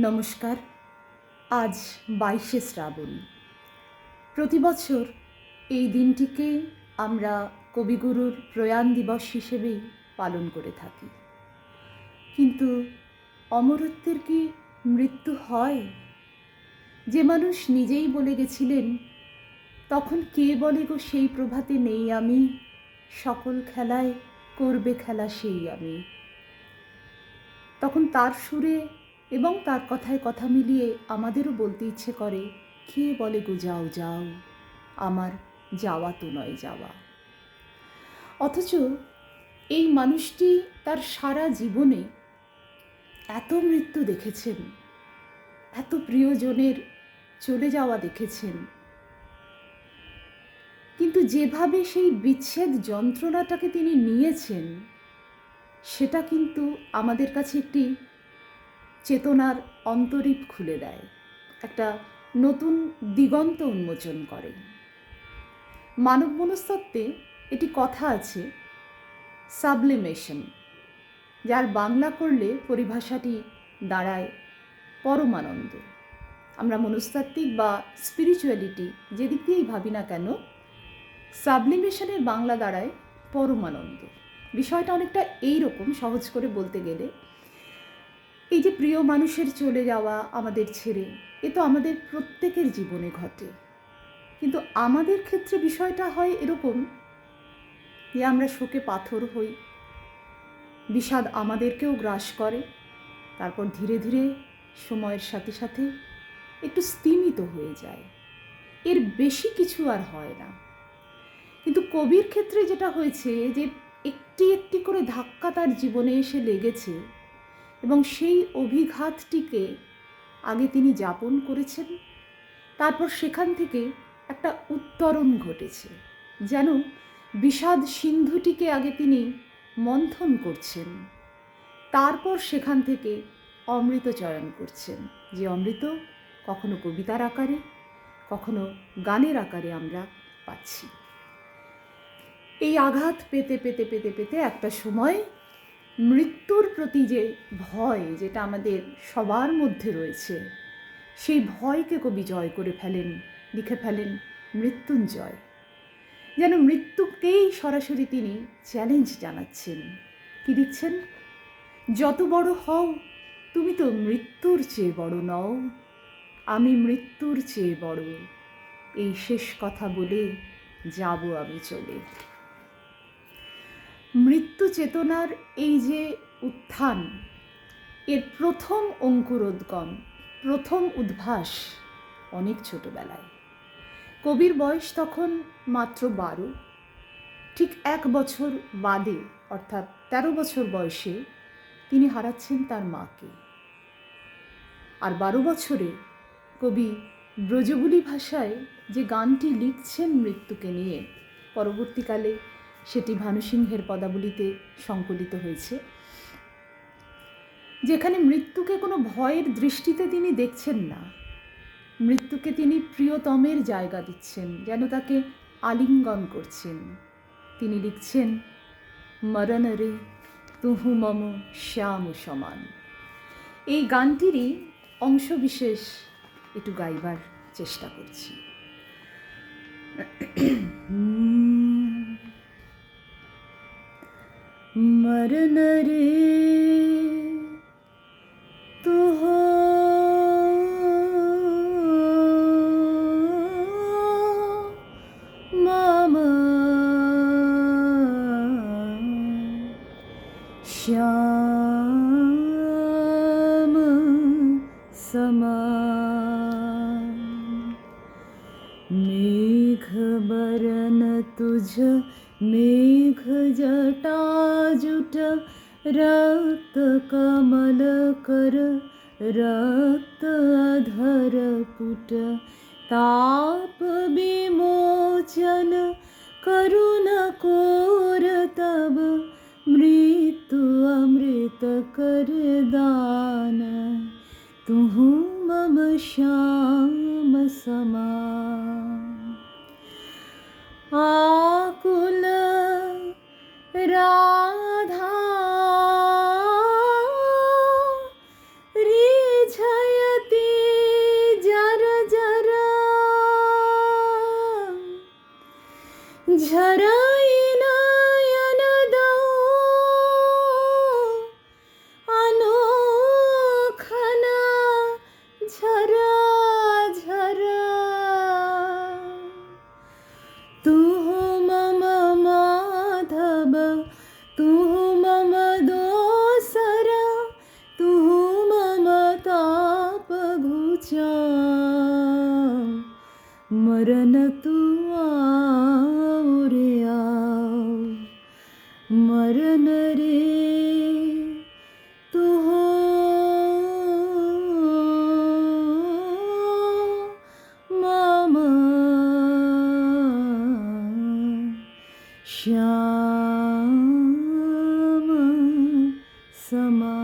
নমস্কার। আজ 22শে শ্রাবণ। প্রতি বছর এই দিনটিকে আমরা কবিগুরুর প্রয়াণ দিবস হিসেবেই পালন করে থাকি। কিন্তু অমরত্বের কি মৃত্যু হয়? যে মানুষ নিজেই বলে গেছিলেন, তখন কে বলে গো সেই প্রভাতে নেই আমি, সকল খেলায় করবে খেলা সেই আমি। তখন তার সুরে এবং তার কথায় কথা মিলিয়ে আমাদেরও বলতে ইচ্ছে করে, কে বলে গো যাও যাও, আমার যাওয়া তো নয় যাওয়া। অথচ এই মানুষটি তার সারা জীবনে এত মৃত্যু দেখেছেন, এত প্রিয়জনের চলে যাওয়া দেখেছেন, কিন্তু যেভাবে সেই বিচ্ছেদ যন্ত্রণাটাকে তিনি নিয়েছেন, সেটা কিন্তু আমাদের কাছে একটি চেতনার অন্তরীপ খুলে দেয়, একটা নতুন দিগন্ত উন্মোচন করে। মানব মনস্তত্ত্বে এটি কথা আছে, সাবলিমেশন, যার বাংলা করলে পরিভাষাটি দাঁড়ায় পরমানন্দ। আমরা মনস্তাত্ত্বিক বা স্পিরিচুয়ালিটি যেদিক দিয়েই ভাবি না কেন, সাবলিমেশনের বাংলা দাঁড়ায় পরমানন্দ। বিষয়টা অনেকটা এইরকম, সহজ করে বলতে গেলে, এই যে প্রিয় মানুষের চলে যাওয়া আমাদের ছেড়ে, এ তো আমাদের প্রত্যেকের জীবনে ঘটে। কিন্তু আমাদের ক্ষেত্রে বিষয়টা হয় এরকম যে আমরা শোকে পাথর হই, বিষাদ আমাদেরকেও গ্রাস করে, তারপর ধীরে ধীরে সময়ের সাথে সাথে একটু স্তিমিত হয়ে যায়, এর বেশি কিছু আর হয় না। কিন্তু কবির ক্ষেত্রে যেটা হয়েছে যে একটি একটি করে ধাক্কা তার জীবনে এসে লেগেছে, এবং সেই অভিঘাতটিকে আগে তিনি যাপন করেছেন, তারপর সেখান থেকে একটা উত্তরণ ঘটেছে, যেন বিষাদ সিন্ধুটিকে আগে তিনি মন্থন করছেন, তারপর সেখান থেকে অমৃত চয়ন করছেন, যে অমৃত কখনো কবিতার আকারে, কখনো গানের আকারে আমরা পাচ্ছি। এই আঘাত পেতে পেতে পেতে পেতে একটা সময় মৃত্যুর প্রতি যে ভয়, যেটা আমাদের সবার মধ্যে রয়েছে, সেই ভয়কে কবি জয় করে ফেলেন, লিখে ফেলেন মৃত্যুঞ্জয়। যেন মৃত্যুকেই সরাসরি তিনি চ্যালেঞ্জ জানাচ্ছেন। কি দিচ্ছেন? যত বড় হও, তুমি তো মৃত্যুর চেয়ে বড় নও, আমি মৃত্যুর চেয়ে বড়, এই শেষ কথা বলে যাব আমি চলে। মৃত্যু চেতনার এই যে উত্থান, এর প্রথম অঙ্কুরোদ্গম, প্রথম উদ্ভাস অনেক ছোটবেলায়। কবির বয়স তখন মাত্র 12। ঠিক 1 বছর বাদে, অর্থাৎ 13 বছর বয়সে তিনি হারাচ্ছেন তার মাকে। আর 12 বছরে কবি ব্রজবুলি ভাষায় যে গানটি লিখছেন মৃত্যুকে নিয়ে, পরবর্তীকালে সেটি ভানুসিংহের পদাবলিতে সংকলিত হয়েছে, যেখানে মৃত্যুকে কোনো ভয়ের দৃষ্টিতে তিনি দেখছেন না, মৃত্যুকে তিনি প্রিয়তমের জায়গা দিচ্ছেন, যেন তাকে আলিঙ্গন করছেন। তিনি লিখছেন, মরণ রে তুহু মম শ্যাম সমান। এই গানটিরই অংশবিশেষ একটু গাইবার চেষ্টা করছি। মরণ রে তুহ মম শ্যাম সমান। मेघ बरन तुझ मेघ जटा जुट, रक्त कमल कर रक्त अधर पुट, ताप विमोचन करुण कोर तब, मृत्यु अमृत कर दान, तुहु मम श्याम समान। आकुल राधा रिझय मरण तू आओ रे आओ, मरण रे तू हो मामा, श्याम समा।